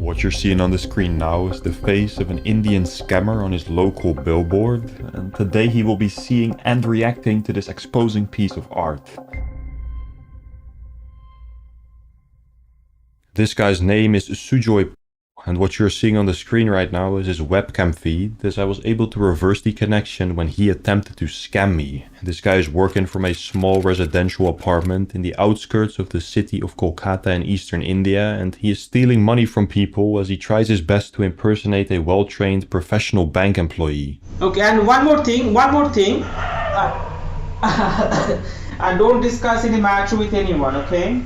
What you're seeing on the screen now is the face of an Indian scammer on his local billboard, and today he will be seeing and reacting to this exposing piece of art. This guy's name is Sujoy, and what you're seeing on the screen right now is his webcam feed, as I was able to reverse the connection when he attempted to scam me. This guy is working from a small residential apartment in the outskirts of the city of Kolkata in eastern India, and he is stealing money from people as he tries his best to impersonate a well-trained professional bank employee. Okay, and one more thing. And don't discuss any matter with anyone, okay?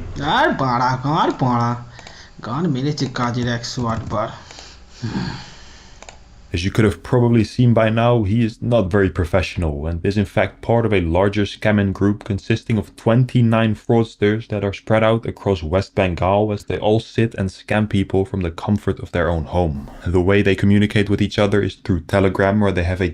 As you could have probably seen by now, he is not very professional and is in fact part of a larger scamming group consisting of 29 fraudsters that are spread out across West Bengal as they all sit and scam people from the comfort of their own home. The way they communicate with each other is through Telegram, where they have a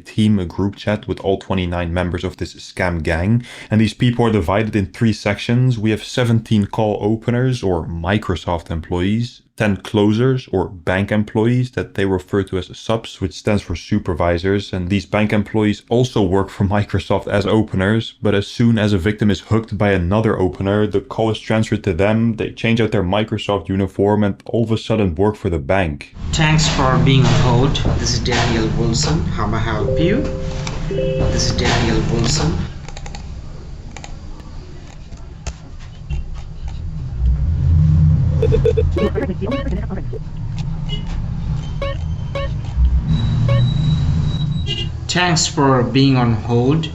group chat with all 29 members of this scam gang, and these people are divided in 3 sections. We have 17 call openers or Microsoft employees, 10 closers or bank employees that they refer to as subs, which stands for supervisors, and these bank employees also work for Microsoft as openers, but as soon as a victim is hooked by another opener, the call is transferred to them, they change out their Microsoft uniform and all of a sudden work for the bank. Thanks for being on hold. This is Daniel Wilson. How may I help you? This is Daniel Wilson. Thanks for being on hold.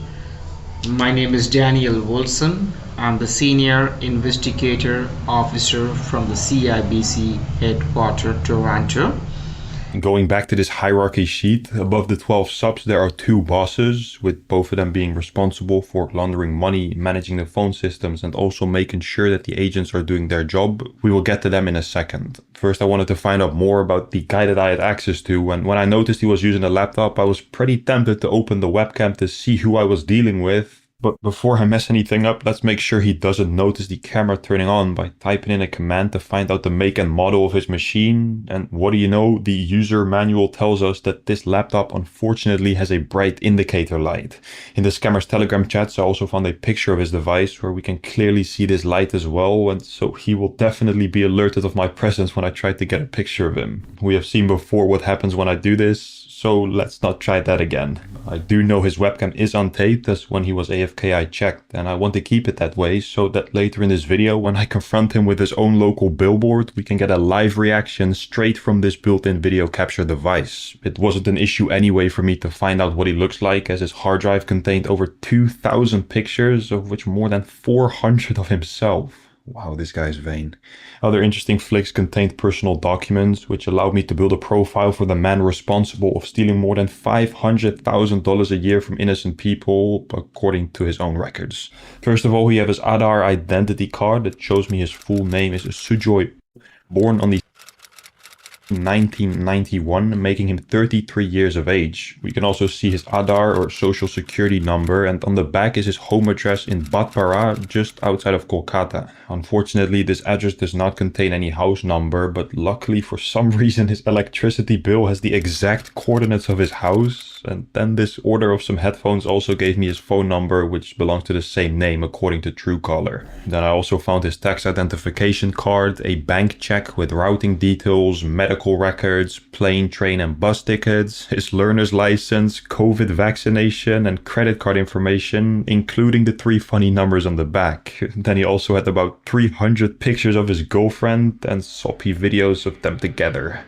My name is Daniel Wilson. I'm the Senior Investigator Officer from the CIBC Headquarters, Toronto. Going back to this hierarchy sheet, above the 12 subs there are 2 bosses, with both of them being responsible for laundering money, managing the phone systems, and also making sure that the agents are doing their job. We will get to them in a second. First, I wanted to find out more about the guy that I had access to, and when I noticed he was using a laptop, I was pretty tempted to open the webcam to see who I was dealing with. But before I mess anything up, let's make sure he doesn't notice the camera turning on by typing in a command to find out the make and model of his machine. And what do you know, the user manual tells us that this laptop unfortunately has a bright indicator light. In the scammer's Telegram chats I also found a picture of his device where we can clearly see this light as well, and so he will definitely be alerted of my presence when I try to get a picture of him. We have seen before what happens when I do this, so let's not try that again. I do know his webcam is untaped, as when he was AFK I checked, and I want to keep it that way so that later in this video, when I confront him with his own local billboard, we can get a live reaction straight from this built-in video capture device. It wasn't an issue anyway for me to find out what he looks like, as his hard drive contained over 2,000 pictures, of which more than 400 of himself. Wow, this guy is vain. Other interesting flicks contained personal documents, which allowed me to build a profile for the man responsible of stealing more than $500,000 a year from innocent people, according to his own records. First of all, we have his Aadhaar identity card that shows me his full name is Sujoy, born on the 1991, making him 33 years of age. We can also see his Aadhaar or social security number, and on the back is his home address in Bhatpara, just outside of Kolkata. Unfortunately, this address does not contain any house number, but luckily for some reason his electricity bill has the exact coordinates of his house, and then this order of some headphones also gave me his phone number, which belongs to the same name according to Truecaller. Then I also found his tax identification card, a bank check with routing details, medical records, plane, train and bus tickets, his learner's license, COVID vaccination and credit card information, including the 3 funny numbers on the back. Then he also had about 300 pictures of his girlfriend and soppy videos of them together.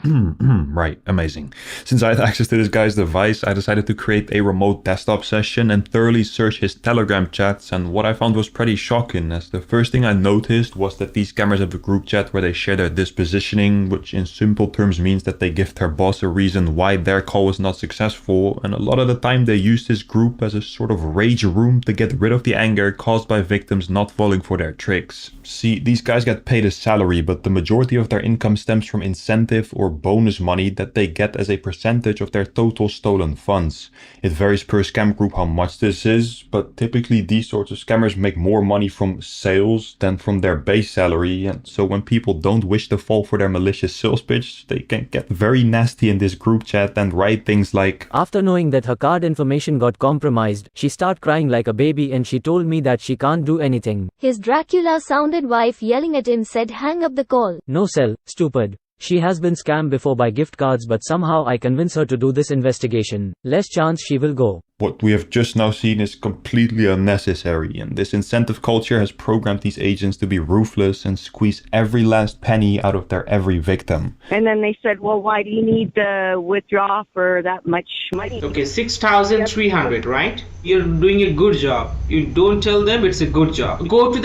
Right, amazing. Since I had access to this guy's device, I decided to create a remote desktop session and thoroughly search his Telegram chats, and what I found was pretty shocking, as the first thing I noticed was that these scammers have a group chat where they share their dispositioning, which in simple terms means that they give their boss a reason why their call was not successful, and a lot of the time they use this group as a sort of rage room to get rid of the anger caused by victims not falling for their tricks. See, these guys get paid a salary, but the majority majority of their income stems from incentive or bonus money that they get as a percentage of their total stolen funds. It varies per scam group how much this is, but typically these sorts of scammers make more money from sales than from their base salary, and so when people don't wish to fall for their malicious sales pitch, they can get very nasty in this group chat and write things like, "After knowing that her card information got compromised, she started crying like a baby and she told me that she can't do anything." His Dracula-sounded wife yelling at him said, "Hang up the call." "No sell, stupid. She has been scammed before by gift cards, but somehow I convince her to do this investigation. Less chance she will go." What we have just now seen is completely unnecessary, and this incentive culture has programmed these agents to be ruthless and squeeze every last penny out of their every victim. And then they said, well, why do you need to withdraw for that much money? Okay, 6,300, right? You're doing a good job. You don't tell them it's a good job. Go to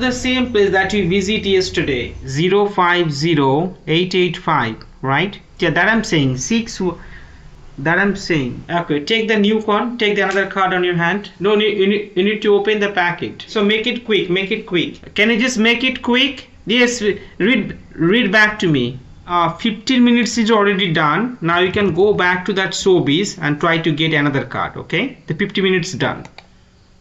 the same place that you visited yesterday. 050885, right? Yeah, that I'm saying. Okay, take the new one, take the another card on your hand. No, you need to open the packet. So make it quick. Can you just make it quick? Yes, read back to me. 15 minutes is already done. Now you can go back to that Sobeys and try to get another card, okay? The 50 minutes done.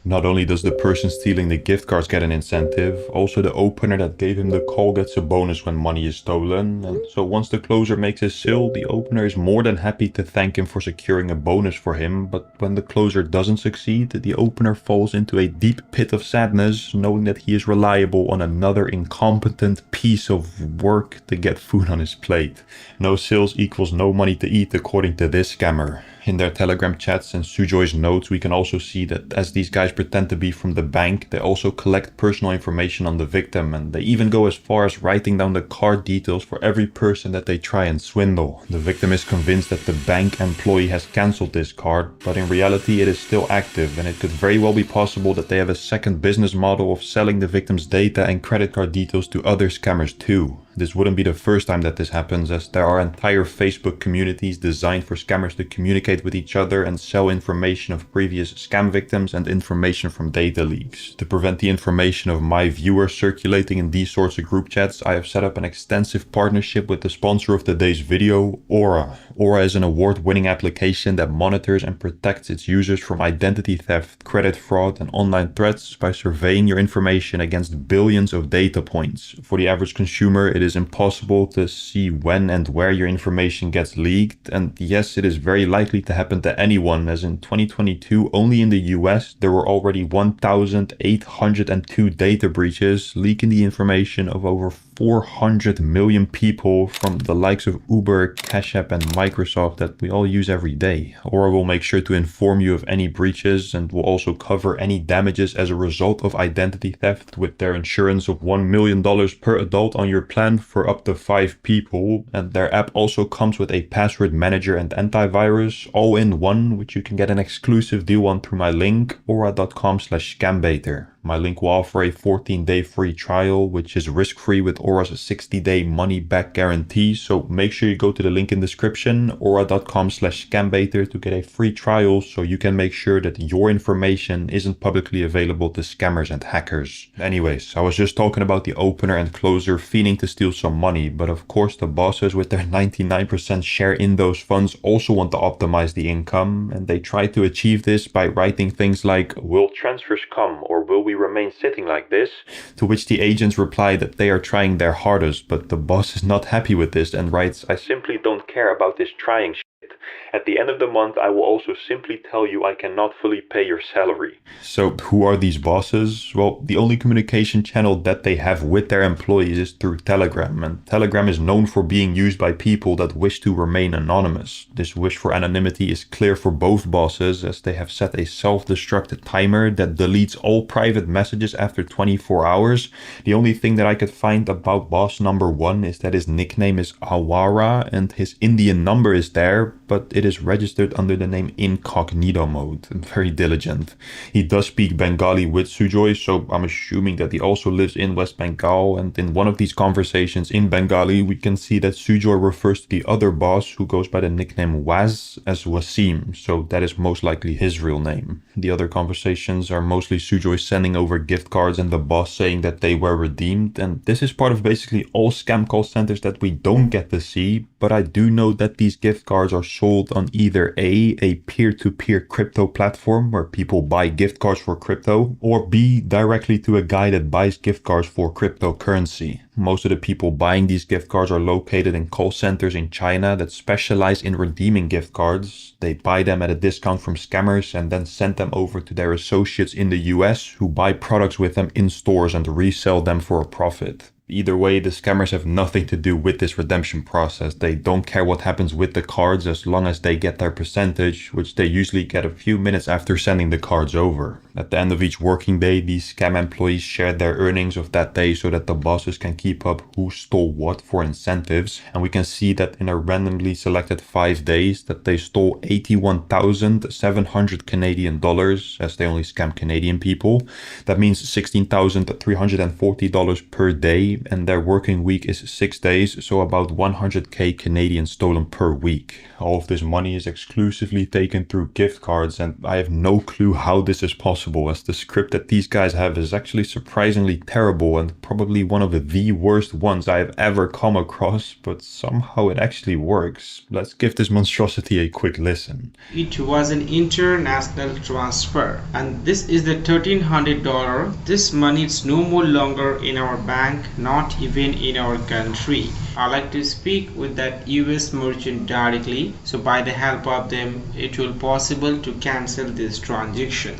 Not only does the person stealing the gift cards get an incentive, also the opener that gave him the call gets a bonus when money is stolen. And so once the closer makes his sale, the opener is more than happy to thank him for securing a bonus for him. But when the closer doesn't succeed, the opener falls into a deep pit of sadness, knowing that he is reliable on another incompetent piece of work to get food on his plate. No sales equals no money to eat, according to this scammer. In their Telegram chats and Sujoy's notes, we can also see that as these guys pretend to be from the bank, they also collect personal information on the victim, and they even go as far as writing down the card details for every person that they try and swindle. The victim is convinced that the bank employee has cancelled this card, but in reality it is still active, and it could very well be possible that they have a second business model of selling the victim's data and credit card details to other scammers too. This wouldn't be the first time that this happens, as there are entire Facebook communities designed for scammers to communicate with each other and sell information of previous scam victims and information from data leaks. To prevent the information of my viewers circulating in these sorts of group chats, I have set up an extensive partnership with the sponsor of today's video, Aura. Aura is an award-winning application that monitors and protects its users from identity theft, credit fraud, and online threats by surveying your information against billions of data points. For the average consumer, it is impossible to see when and where your information gets leaked, and yes, it is very likely to happen to anyone, as in 2022, only in the US, there were already 1,802 data breaches, leaking the information of over 400 million people from the likes of Uber, Cash App, and Microsoft that we all use every day. Aura will make sure to inform you of any breaches and will also cover any damages as a result of identity theft with their insurance of $1 million per adult on your plan for up to 5 people. And their app also comes with a password manager and antivirus all in one, which you can get an exclusive deal on through my link, aura.com/scambaiter. My link will offer a 14-day free trial, which is risk-free with Aura's 60-day money-back guarantee. So make sure you go to the link in description, aura.com/scambaiter, to get a free trial so you can make sure that your information isn't publicly available to scammers and hackers. Anyways, I was just talking about the opener and closer fiending to steal some money, but of course the bosses with their 99% share in those funds also want to optimize the income, and they try to achieve this by writing things like, "Will transfers come, or will we remain sitting like this?" To which the agents reply that they are trying their hardest, but the boss is not happy with this and writes, "I simply don't care about this trying shit. At the end of the month, I will also simply tell you I cannot fully pay your salary." So who are these bosses? Well, the only communication channel that they have with their employees is through Telegram, and Telegram is known for being used by people that wish to remain anonymous. This wish for anonymity is clear for both bosses, as they have set a self-destruct timer that deletes all private messages after 24 hours. The only thing that I could find about boss number 1 is that his nickname is Awara and his Indian number is there, but it is registered under the name Incognito Mode. Very diligent. He does speak Bengali with Sujoy, so I'm assuming that he also lives in West Bengal, and in one of these conversations in Bengali, we can see that Sujoy refers to the other boss, who goes by the nickname Waz, as Wasim, so that is most likely his real name. The other conversations are mostly Sujoy sending over gift cards and the boss saying that they were redeemed, and this is part of basically all scam call centers that we don't get to see, but I do know that these gift cards are sold on either a peer-to-peer crypto platform where people buy gift cards for crypto, or B, directly to a guy that buys gift cards for cryptocurrency. Most of the people buying these gift cards are located in call centers in China that specialize in redeeming gift cards. They buy them at a discount from scammers and then send them over to their associates in the US, who buy products with them in stores and resell them for a profit. Either way, the scammers have nothing to do with this redemption process. They don't care what happens with the cards as long as they get their percentage, which they usually get a few minutes after sending the cards over. At the end of each working day, these scam employees share their earnings of that day so that the bosses can keep up who stole what for incentives. And we can see that in a randomly selected 5 days that they stole 81,700 Canadian dollars, as they only scam Canadian people. That means $16,340 per day, and their working week is 6 days, so about 100k Canadian stolen per week. All of this money is exclusively taken through gift cards, and I have no clue how this is possible, as the script that these guys have is actually surprisingly terrible and probably one of the worst ones I have ever come across, but somehow it actually works. Let's give this monstrosity a quick listen. It was an international transfer, and this is the $1,300. This money is no more longer in our bank, not even in our country. I like to speak with that US merchant directly, so by the help of them it will possible to cancel this transaction.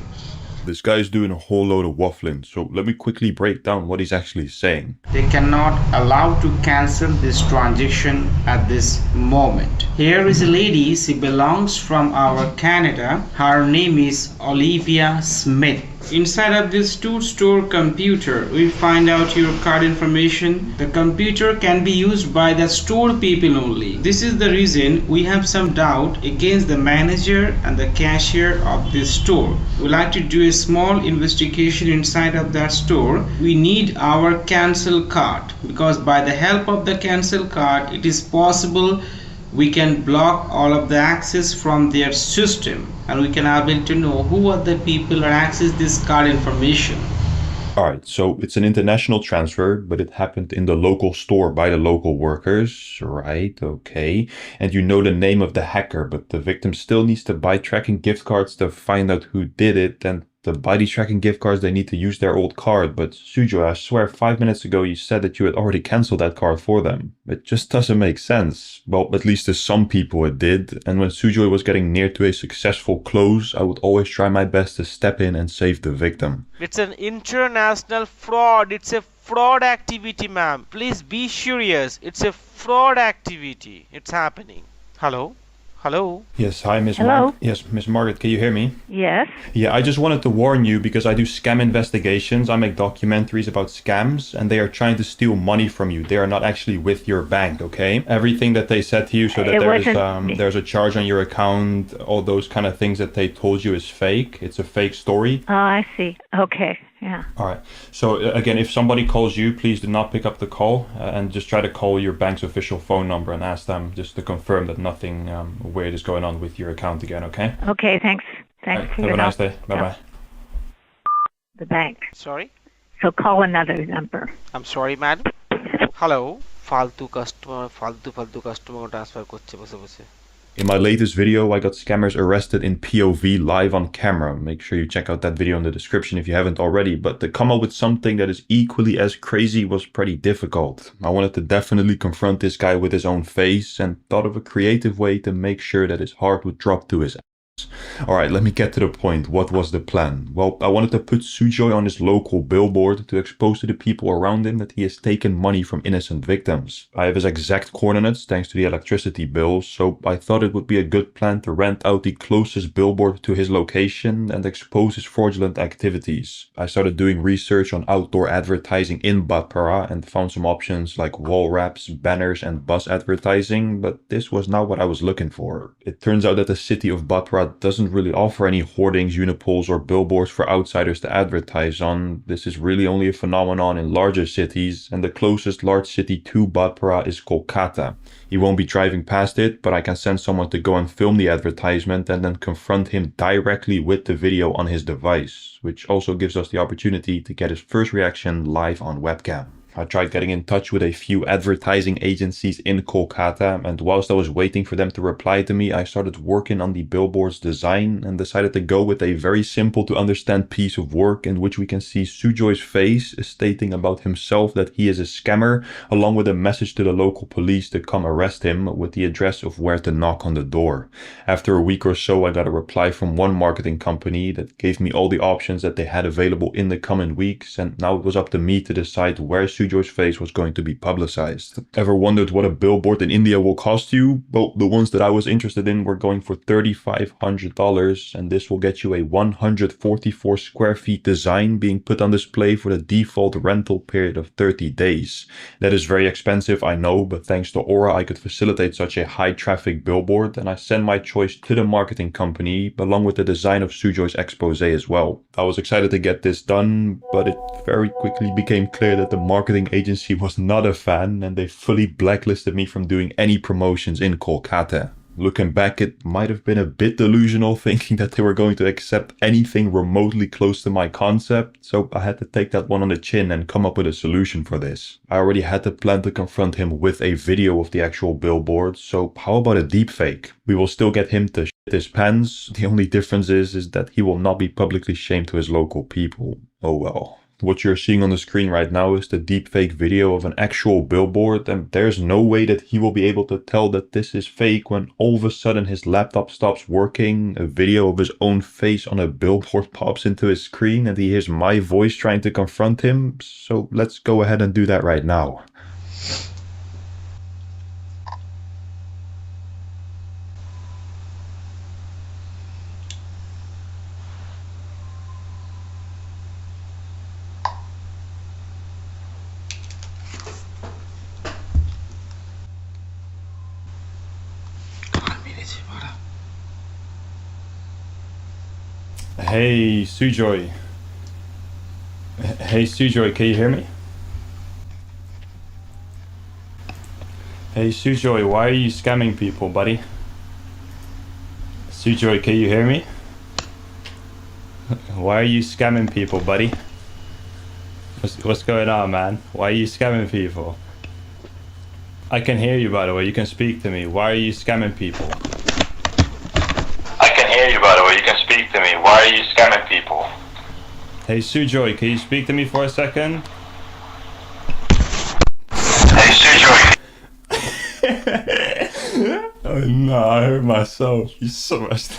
This guy is doing a whole load of waffling, so let me quickly break down what he's actually saying. They cannot allow to cancel this transaction at this moment. Here is a lady, she belongs from our Canada. Her name is Olivia Smith. Inside of this two-store computer, we find out your card information. The computer can be used by the store people only. This is the reason we have some doubt against the manager and the cashier of this store. We like to do a small investigation inside of that store. We need our cancel card, because by the help of the cancel card, it is possible we can block all of the access from their system, and we can able to know who are the people who access this card information. Alright, so it's an international transfer, but it happened in the local store by the local workers, right? Okay. And you know the name of the hacker, but the victim still needs to buy tracking gift cards to find out who did it, and to buy these tracking gift cards, they need to use their old card. But Sujoy, I swear 5 minutes ago you said that you had already cancelled that card for them. It just doesn't make sense. Well, at least to some people it did. And when Sujoy was getting near to a successful close, I would always try my best to step in and save the victim. It's an international fraud. It's a fraud activity, ma'am. Please be serious. It's a fraud activity. It's happening. Hello? Hello? Yes, hi, Miss Hello? Margaret. Yes, Miss Margaret, can you hear me? Yes. Yeah, I just wanted to warn you because I do scam investigations. I make documentaries about scams, and they are trying to steal money from you. They are not actually with your bank, okay? Everything that they said to you, so that there's a charge on your account, all those kind of things that they told you is fake. It's a fake story. Oh, I see. Okay. Yeah. All right. So again, if somebody calls you, please do not pick up the call and just try to call your bank's official phone number and ask them just to confirm that nothing weird is going on with your account again, okay? Okay, thanks. Thanks for Have your a nice help. day. Bye-bye. The bank. Sorry? So call another number. I'm sorry, madam. Hello? फालतू customer transfer করছে বসে বসে. In my latest video, I got scammers arrested in POV live on camera. Make sure you check out that video in the description if you haven't already. But to come up with something that is equally as crazy was pretty difficult. I wanted to definitely confront this guy with his own face and thought of a creative way to make sure that his heart would drop to his Alright, let me get to the point. What was the plan? Well, I wanted to put Sujoy on his local billboard to expose to the people around him that he has taken money from innocent victims. I have his exact coordinates thanks to the electricity bill, so I thought it would be a good plan to rent out the closest billboard to his location and expose his fraudulent activities. I started doing research on outdoor advertising in Batpara and found some options like wall wraps, banners and bus advertising, but this was not what I was looking for. It turns out that the city of Batpara doesn't really offer any hoardings, unipoles or billboards for outsiders to advertise on. This is really only a phenomenon in larger cities, and the closest large city to Batpara is Kolkata. He won't be driving past it, but I can send someone to go and film the advertisement and then confront him directly with the video on his device, which also gives us the opportunity to get his first reaction live on webcam. I tried getting in touch with a few advertising agencies in Kolkata, and whilst I was waiting for them to reply to me, I started working on the billboard's design and decided to go with a very simple to understand piece of work in which we can see Sujoy's face stating about himself that he is a scammer, along with a message to the local police to come arrest him with the address of where to knock on the door. After a week or so, I got a reply from one marketing company that gave me all the options that they had available in the coming weeks, and now it was up to me to decide where Sujoy's face was going to be publicized. Ever wondered what a billboard in India will cost you? Well, the ones that I was interested in were going for $3,500, and this will get you a 144 square feet design being put on display for the default rental period of 30 days. That is very expensive, I know, but thanks to Aura I could facilitate such a high traffic billboard, and I sent my choice to the marketing company along with the design of Sujoy's expose as well. I was excited to get this done, but it very quickly became clear that the marketing agency was not a fan, and they fully blacklisted me from doing any promotions in Kolkata. Looking back, it might have been a bit delusional thinking that they were going to accept anything remotely close to my concept, so I had to take that one on the chin and come up with a solution for this. I already had the plan to confront him with a video of the actual billboard, so how about a deepfake? We will still get him to shit his pants. The only difference is that he will not be publicly shamed to his local people. Oh well. What you're seeing on the screen right now is the deepfake video of an actual billboard, and there's no way that he will be able to tell that this is fake when all of a sudden his laptop stops working, a video of his own face on a billboard pops into his screen, and he hears my voice trying to confront him. So let's go ahead and do that right now. Hey Sujoy. Hey Sujoy, can you hear me? Hey Sujoy, why are you scamming people, buddy? Sujoy, can you hear me? Why are you scamming people, buddy? What's going on, man? Why are you scamming people? I can hear you, by the way. You can speak to me. Why are you scamming people? I can hear you, by the way. You can speak to me. Why are you scamming people? Hey Sujoy, can you speak to me for a second? Hey Sujoy. Oh no, I hurt myself. He smashed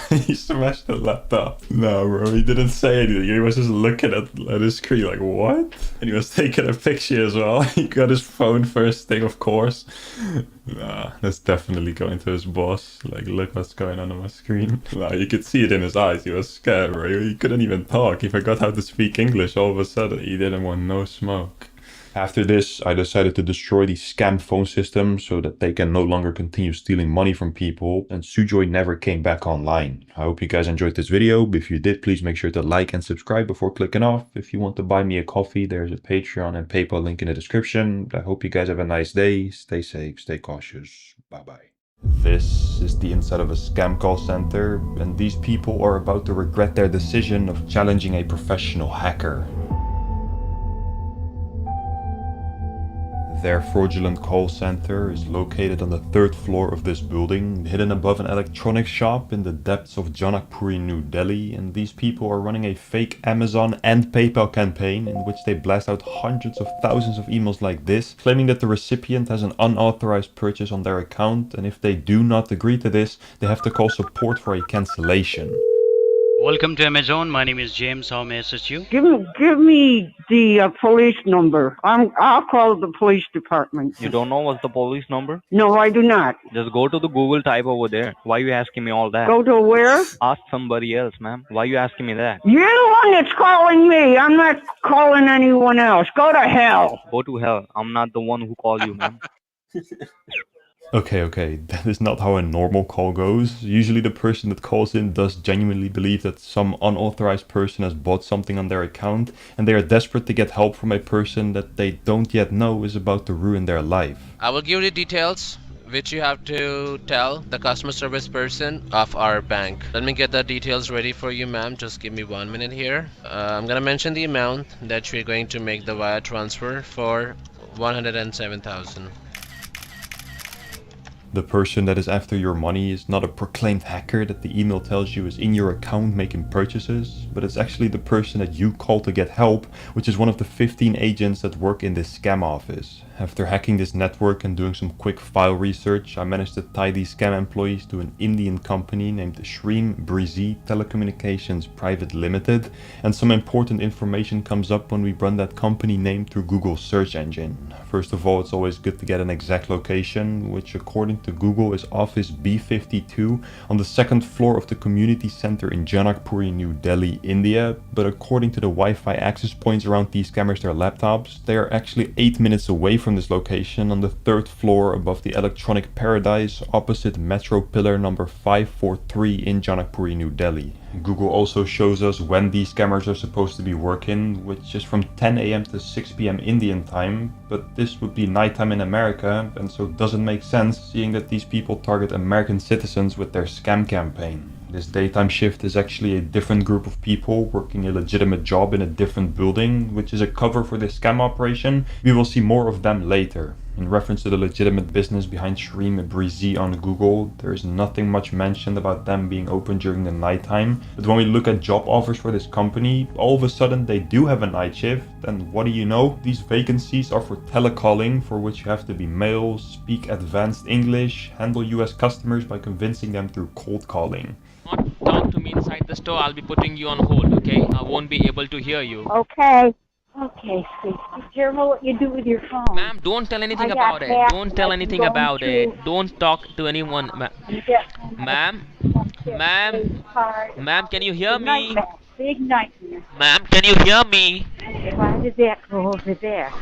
the laptop. No bro, he didn't say anything. He was just looking at his screen like, what? And he was taking a picture as well. He got his phone first thing, of course. Nah, that's definitely going to his boss. Like, look what's going on my screen. Nah, you could see it in his eyes. He was scared, bro. He couldn't even talk. He forgot how to speak English all of a sudden. He didn't want no smoke. After this, I decided to destroy the scam phone system so that they can no longer continue stealing money from people, and Sujoy never came back online. I hope you guys enjoyed this video. If you did, please make sure to like and subscribe before clicking off. If you want to buy me a coffee, there's a Patreon and PayPal link in the description. I hope you guys have a nice day. Stay safe, stay cautious. Bye-bye. This is the inside of a scam call center, and these people are about to regret their decision of challenging a professional hacker. Their fraudulent call center is located on the 3rd floor of this building, hidden above an electronics shop in the depths of Janakpuri, New Delhi, and these people are running a fake Amazon and PayPal campaign in which they blast out hundreds of thousands of emails like this, claiming that the recipient has an unauthorized purchase on their account, and if they do not agree to this, they have to call support for a cancellation. Welcome to Amazon. My name is James. How may I assist you? Give me the police number. I'll call the police department. You don't know what's the police number? No, I do not. Just go to the Google, type over there. Why are you asking me all that? Go to where? Ask somebody else, ma'am. Why are you asking me that? You're the one that's calling me. I'm not calling anyone else. Go to hell. Go to hell. I'm not the one who called you, ma'am. Okay, that is not how a normal call goes. Usually the person that calls in does genuinely believe that some unauthorized person has bought something on their account, and they are desperate to get help from a person that they don't yet know is about to ruin their life. I will give you details which you have to tell the customer service person of our bank. Let me get the details ready for you, ma'am. Just give me 1 minute here. I'm gonna mention the amount that we're going to make the wire transfer for 107,000. The person that is after your money is not a proclaimed hacker that the email tells you is in your account making purchases, but it's actually the person that you call to get help, which is one of the 15 agents that work in this scam office. After hacking this network and doing some quick file research, I managed to tie these scam employees to an Indian company named VeryFun.EXE Telecommunications Private Limited, and some important information comes up when we run that company name through Google's search engine. First of all, it's always good to get an exact location, which according to Google is office B52 on the 2nd floor of the community center in Janakpuri, New Delhi, India, but according to the Wi-Fi access points around these scammers' their laptops, they are actually 8 minutes away from this location on the 3rd floor above the Electronic Paradise opposite Metro Pillar number 543 in Janakpuri, New Delhi. Google also shows us when these scammers are supposed to be working, which is from 10 AM to 6 PM Indian time, but this would be nighttime in America, and so it doesn't make sense seeing that these people target American citizens with their scam campaign. This daytime shift is actually a different group of people working a legitimate job in a different building, which is a cover for this scam operation. We will see more of them later. In reference to the legitimate business behind VeryFun.EXE on Google, there is nothing much mentioned about them being open during the nighttime. But when we look at job offers for this company, all of a sudden they do have a night shift. And what do you know? These vacancies are for telecalling, for which you have to be male, speak advanced English, handle US customers by convincing them through cold calling. Not talk to me inside the store. I'll be putting you on hold, okay? I won't be able to hear you. Okay. Okay, sweet. Be careful what you do with your phone. Ma'am, don't tell anything about it. Don't tell anything about it. Don't talk to anyone. Ma'am, can you hear me? Big nightmare. Ma'am, can you hear me? Why did that go over there?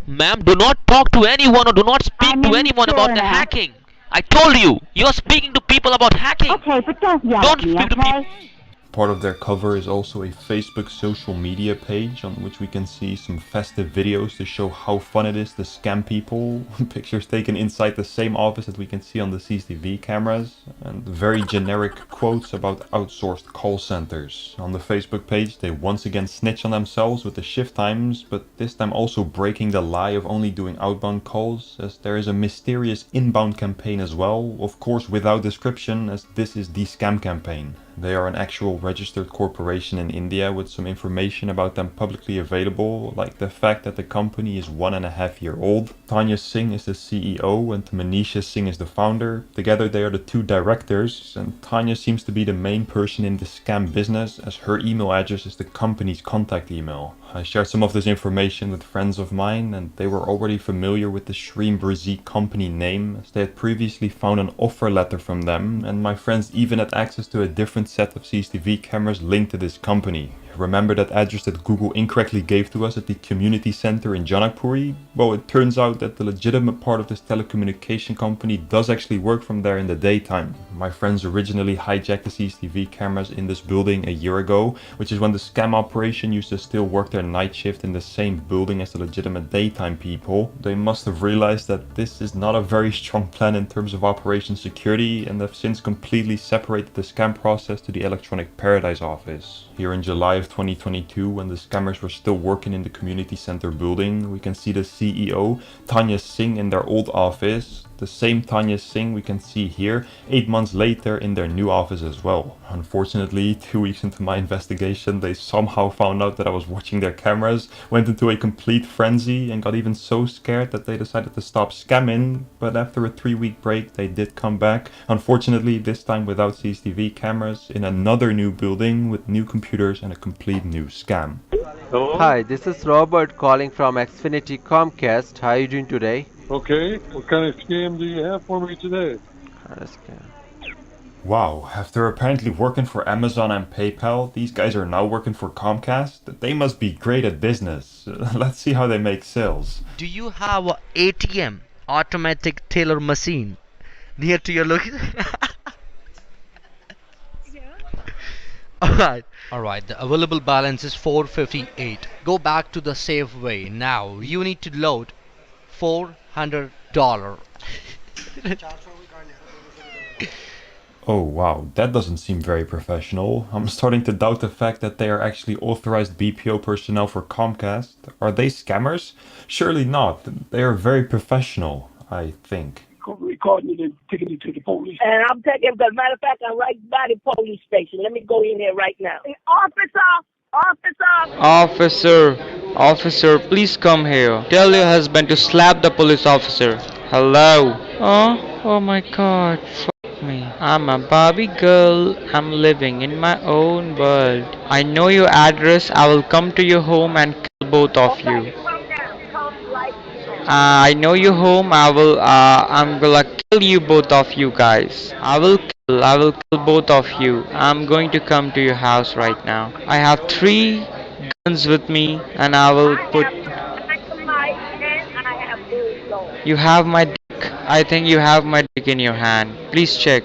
Ma'am, do not talk to anyone or do not speak to anyone about the hacking. I told you, you're speaking to people about hacking. Okay, but don't yell at me, okay? Part of their cover is also a Facebook social media page on which we can see some festive videos to show how fun it is to scam people. Pictures taken inside the same office that we can see on the CCTV cameras, and very generic quotes about outsourced call centers. On the Facebook page they once again snitch on themselves with the shift times, but this time also breaking the lie of only doing outbound calls, as there is a mysterious inbound campaign as well, of course without description, as this is the scam campaign. They are an actual registered corporation in India with some information about them publicly available, like the fact that the company is 1.5 years old. Tanya Singh is the CEO and Manisha Singh is the founder. Together they are the two directors, and Tanya seems to be the main person in the scam business, as her email address is the company's contact email. I shared some of this information with friends of mine, and they were already familiar with the VeryFun.EXE company name, as they had previously found an offer letter from them, and my friends even had access to a different set of CCTV cameras linked to this company. Remember that address that Google incorrectly gave to us at the community center in Janakpuri? Well, it turns out that the legitimate part of this telecommunication company does actually work from there in the daytime. My friends originally hijacked the CCTV cameras in this building a year ago, which is when the scam operation used to still work their night shift in the same building as the legitimate daytime people. They must have realized that this is not a very strong plan in terms of operation security, and have since completely separated the scam process to the Electronic Paradise office. Here in July of 2022, when the scammers were still working in the community center building. We can see the CEO, Tanya Singh, in their old office. The same Tanya Singh we can see here 8 months later in their new office as well. Unfortunately, 2 weeks into my investigation, they somehow found out that I was watching their cameras, went into a complete frenzy, and got even so scared that they decided to stop scamming. But after a 3-week break, they did come back. Unfortunately, this time without CCTV cameras, in another new building with new computers and a complete new scam. Hello? Hi, this is Robert calling from Xfinity Comcast. How are you doing today? Okay, what kind of scam do you have for me today? Wow, after apparently working for Amazon and PayPal, these guys are now working for Comcast? They must be great at business. Let's see how they make sales. Do you have a ATM, automatic teller machine, near to your location? Alright, the available balance is 458. Go back to the Safeway. Now you need to load $400. Oh wow, that doesn't seem very professional. I'm starting to doubt the fact that they are actually authorized BPO personnel for Comcast. Are they scammers? Surely not. They are very professional, I think. Recording it and taking it to the police. And I'm taking, as a matter of fact, I'm right by the police station. Let me go in there right now. Officer, please come here. Tell your husband to slap the police officer. Hello. Oh my god. Fuck me. I'm a Barbie girl. I'm living in my own world. I know your address. I will come to your home and kill both of you. I know your home. I'm gonna kill you both of you guys. I will kill both of you. I'm going to come to your house right now. I have 3 guns with me, and I will put. You have my dick. I think you have my dick in your hand. Please check.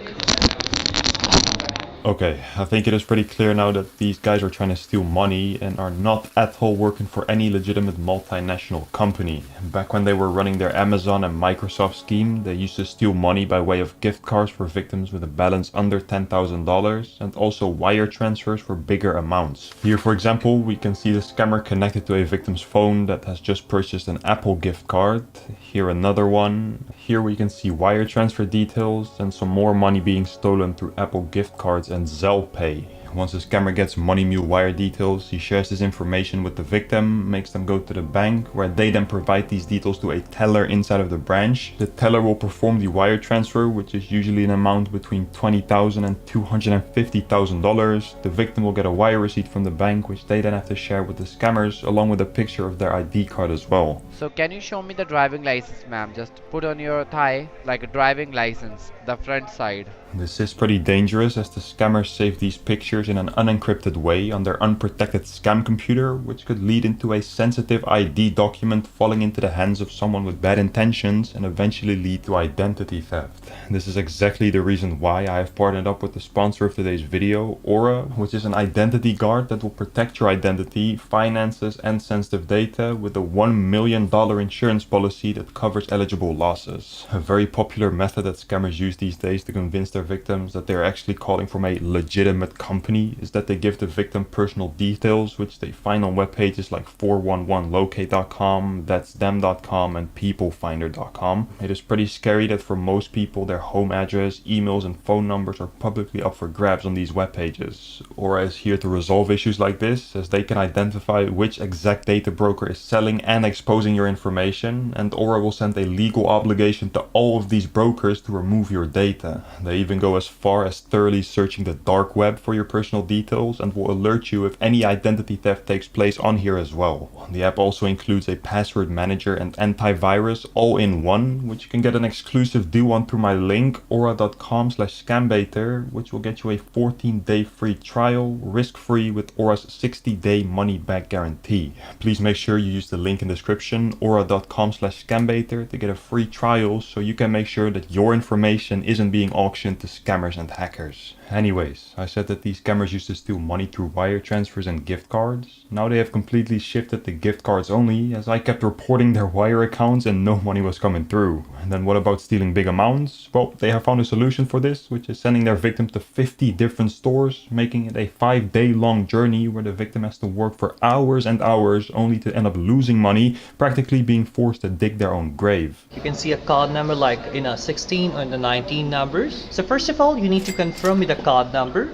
Okay, I think it is pretty clear now that these guys are trying to steal money and are not at all working for any legitimate multinational company. Back when they were running their Amazon and Microsoft scheme, they used to steal money by way of gift cards for victims with a balance under $10,000 and also wire transfers for bigger amounts. Here, for example, we can see the scammer connected to a victim's phone that has just purchased an Apple gift card. Here another one. Here we can see wire transfer details and some more money being stolen through Apple gift cards and Zelle Pay. Once the scammer gets money mule wire details, he shares this information with the victim, makes them go to the bank, where they then provide these details to a teller inside of the branch. The teller will perform the wire transfer, which is usually an amount between $20,000 and $250,000. The victim will get a wire receipt from the bank, which they then have to share with the scammers, along with a picture of their ID card as well. So can you show me the driving license, ma'am? Just put on your thigh like a driving license, the front side. This is pretty dangerous, as the scammers save these pictures in an unencrypted way on their unprotected scam computer, which could lead into a sensitive ID document falling into the hands of someone with bad intentions and eventually lead to identity theft. This is exactly the reason why I have partnered up with the sponsor of today's video, Aura, which is an identity guard that will protect your identity, finances and sensitive data with a $1 million insurance policy that covers eligible losses. A very popular method that scammers use these days to convince their victims that they are actually calling from a legitimate company is that they give the victim personal details, which they find on web pages like 411locate.com, that'sdem.com and peoplefinder.com. It is pretty scary that for most people their home address, emails and phone numbers are publicly up for grabs on these web pages. Aura is here to resolve issues like this, as they can identify which exact data broker is selling and exposing your information, and Aura will send a legal obligation to all of these brokers to remove your data. They even go as far as thoroughly searching the dark web for your personal details and will alert you if any identity theft takes place on here as well. The app also includes a password manager and antivirus all in one, which you can get an exclusive deal on through my link aura.com/scambaiter, which will get you a 14-day free trial, risk-free with Aura's 60-day money-back guarantee. Please make sure you use the link in the description, aura.com/scambaiter, to get a free trial so you can make sure that your information isn't being auctioned to scammers and hackers. Anyways, I said that these scammers scammers used to steal money through wire transfers and gift cards. Now they have completely shifted to gift cards only, as I kept reporting their wire accounts and no money was coming through. And then what about stealing big amounts? Well, they have found a solution for this, which is sending their victim to 50 different stores, making it a 5-day long journey where the victim has to work for hours and hours only to end up losing money, practically being forced to dig their own grave. You can see a card number like in a 16 or in the 19 numbers. So first of all, you need to confirm with the card number.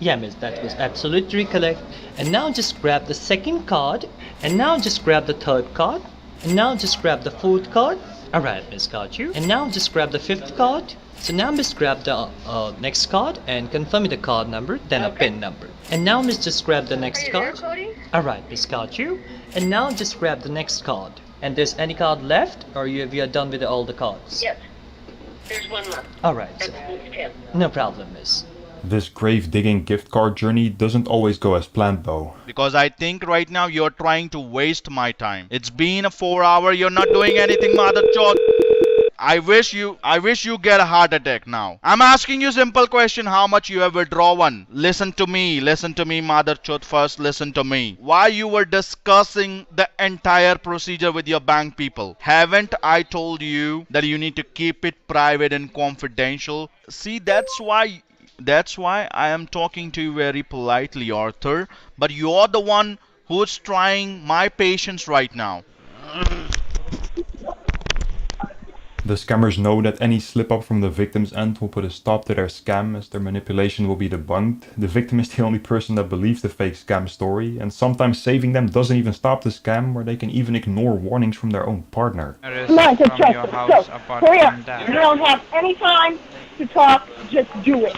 Yeah, miss, that was absolutely correct. And now just grab the second card. And now just grab the third card. And now just grab the fourth card. Alright, miss, got you. And now just grab the fifth card. So now miss, grab the next card and confirm with the card number, then a PIN number. And now miss, just grab the next card. Alright, miss, got you. And now just grab the next card. And there's any card left, or we are done with all the cards? Yes. There's one left. Alright. So, no problem, miss. This grave digging gift card journey doesn't always go as planned though. Because I think right now you're trying to waste my time. It's been a 4 hour, you're not doing anything, mother chod. I wish you get a heart attack now. I'm asking you simple question, how much you have withdrawn? Listen to me, mother chod, first listen to me. Why you were discussing the entire procedure with your bank people? Haven't I told you that you need to keep it private and confidential? See, that's why I am talking to you very politely, Arthur. But you're the one who's trying my patience right now. The scammers know that any slip up from the victim's end will put a stop to their scam, as their manipulation will be debunked. The victim is the only person that believes the fake scam story, and sometimes saving them doesn't even stop the scam, where they can even ignore warnings from their own partner. Come on, just hurry up. You don't have any time to talk, just do it.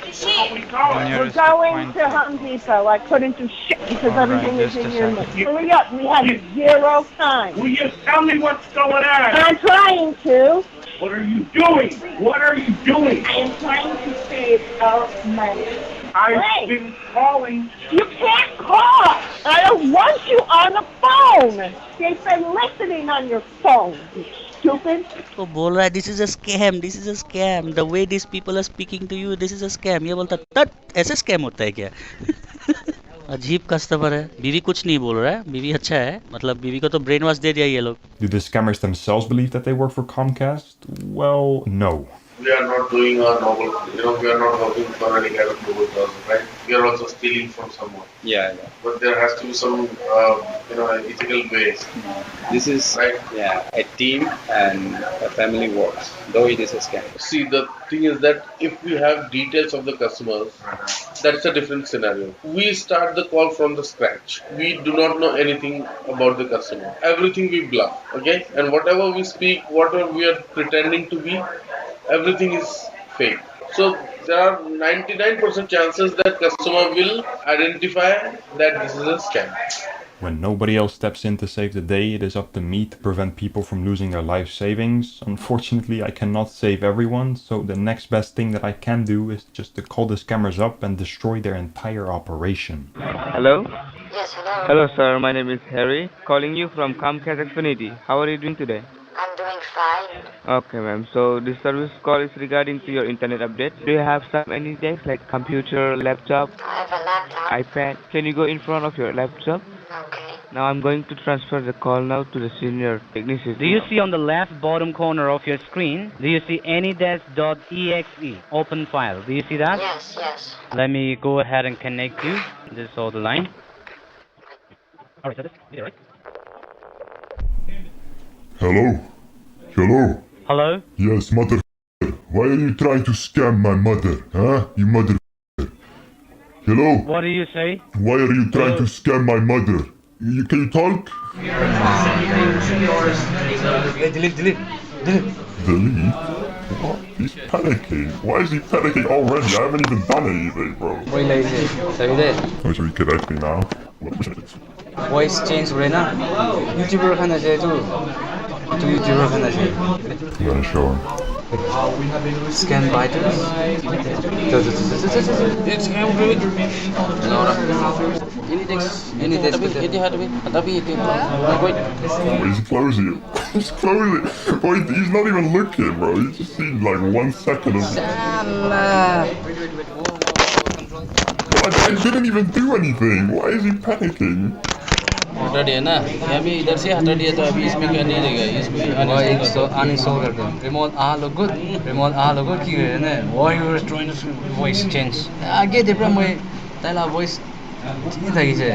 We're going to Home Depot. I couldn't do shit because everything is in your list. Hurry up, we have 0 time. Will you tell me what's going on? I'm trying to. What are you doing? What are you doing? I am trying to save our money. I've been calling. You can't call. I don't want you on the phone. They've been listening on your phone, you stupid. वो बोल रहा है this is a scam. The way these people are speaking to you, this is a scam. ये बोलता तट ऐसे scam होता है क्या? अजीब कस्टमर है. बीवी कुछ नहीं बोल रहा है. बीवी अच्छा है. मतलब बीवी को तो brain wash दे दिया ये लोग. Do the scammers themselves believe that they work for Comcast? Well, no. We are not doing a noble, we are not working for any kind of noble cause, right? We are also stealing from someone. Yeah. But there has to be some, ethical ways. This is a team and a family works, though it is a scam. See, the thing is that if we have details of the customers, that's a different scenario. We start the call from the scratch. We do not know anything about the customer. Everything we bluff, okay? And whatever we speak, whatever we are pretending to be, everything is fake. So there are 99% chances that customer will identify that this is a scam. When nobody else steps in to save the day, it is up to me to prevent people from losing their life savings. Unfortunately, I cannot save everyone, so the next best thing that I can do is just to call the scammers up and destroy their entire operation. Hello? Yes, hello. Hello, sir. My name is Harry, calling you from Comcast Xfinity. How are you doing today? I'm doing fine. Okay, ma'am. So this service call is regarding to your internet update. Do you have any device like computer, laptop? I have a laptop. iPad. Can you go in front of your laptop? Okay. Now I'm going to transfer the call now to the senior technician. Do you see on the left bottom corner of your screen, do you see AnyDesk.exe open file? Do you see that? Yes. Let me go ahead and connect you. This is all the line. Alright, so this is right. Hello? Hello? Hello? Yes, mother. Why are you trying to scam my mother? Huh? You mother. Hello? What do you say? Why are you trying to scam my mother? Can you talk? Delete. Delete? What? He's panicking. Why is he panicking already? I haven't even done anything, bro. Very lazy. So you did? Oh, so you connect me now? Voice change right now. YouTuber खाना चाहिए तो YouTuber खाना चाहिए. I'm gonna show him. Scan vitals. It's Oh, he's closing it. He's closing it. Boy, he's not even looking, bro. He's just seen like 1 second of. Why I didn't even do anything. Why is he panicking? हटा दिया ना यहाँ भी इधर से हटा दिया तो अभी इसमें क्या नहीं रहेगा इसमें uninstall कर दो remote logo की है ना why you were trying to voice change आगे देखो मैं ताला voice नहीं था किसे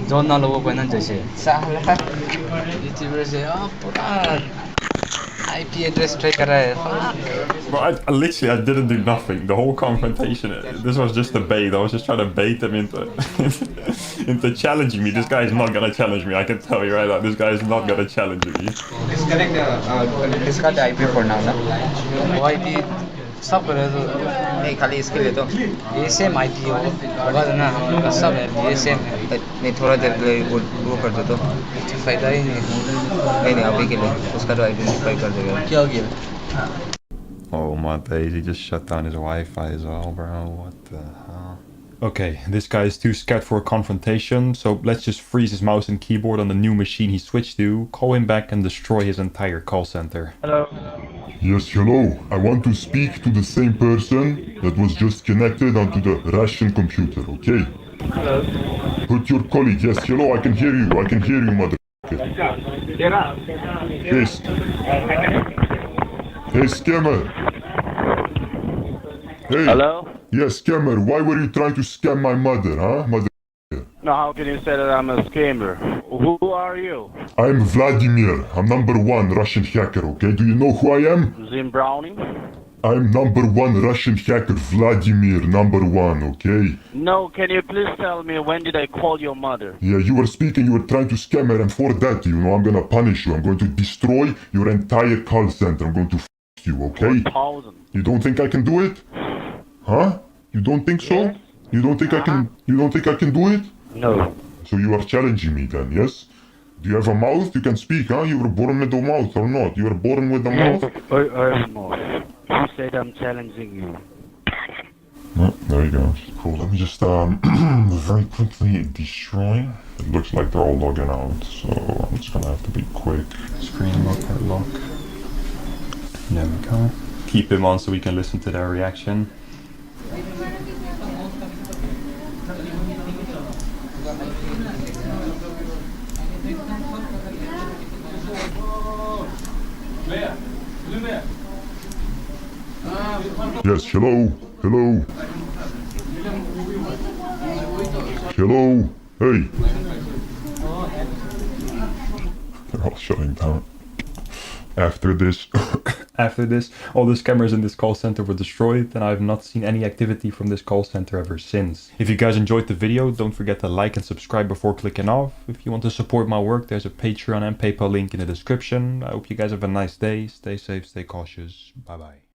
जोन ना लोगों को ना जैसे साला यूट्यूबर से पूरा IP address track कर रहा है But I literally didn't do nothing. The whole confrontation, this was just a bait. I was just trying to bait him into into challenging me. This guy is not gonna challenge me. I can tell you right now. This guy is not gonna challenge me. Disconnect the IP for now ना वो IP सब करे तो नहीं खाली इसके लिए तो ये सेम IP होगा ना हमारा सब है ये सेम है नहीं थोड़ा देर के लिए वो कर दो तो फायदा ही नहीं अभी के लिए उसका तो आइडेंटिफाई कर देगा क्या हो गया Oh my days, he just shut down his Wi-Fi as well, bro. What the hell? Okay, this guy is too scared for a confrontation, so let's just freeze his mouse and keyboard on the new machine he switched to, call him back and destroy his entire call center. Hello. Yes, hello. I want to speak to the same person that was just connected onto the Russian computer, okay? Hello. Put your colleague. Yes, hello, I can hear you. I can hear you, mother. Yes. Hey, scammer. Hey. Hello? Yes, scammer. Why were you trying to scam my mother, huh? Mother. Now, how can you say that I'm a scammer? Who are you? I'm Vladimir. I'm #1 Russian hacker, okay? Do you know who I am? Zim Browning? I'm #1 Russian hacker, Vladimir, #1, okay? No, can you please tell me when did I call your mother? Yeah, you were speaking, you were trying to scam her, and for that, you know, I'm gonna punish you. I'm going to destroy your entire call center. I'm going to you, okay? 1,000. You don't think I can do it? Huh? You don't think so? Yes. You don't think I can? You don't think I can do it? No. So you are challenging me then, yes? Do you have a mouth? You can speak, huh? You were born with a mouth or not? You were born with a mouth? I have more. You said I'm challenging you. Oh, there you go. Cool. Let me just very quickly destroy. It looks like they're all logging out, so I'm just gonna have to be quick. Screen lock or lock. There we go. Keep him on so we can listen to their reaction. Yes, hello, hello. Hello, hey. They're all shutting down. After this, all the scammers in this call center were destroyed, and I have not seen any activity from this call center ever since. If you guys enjoyed the video, don't forget to like and subscribe before clicking off. If you want to support my work, there's a Patreon and PayPal link in the description. I hope you guys have a nice day. Stay safe, stay cautious. Bye bye.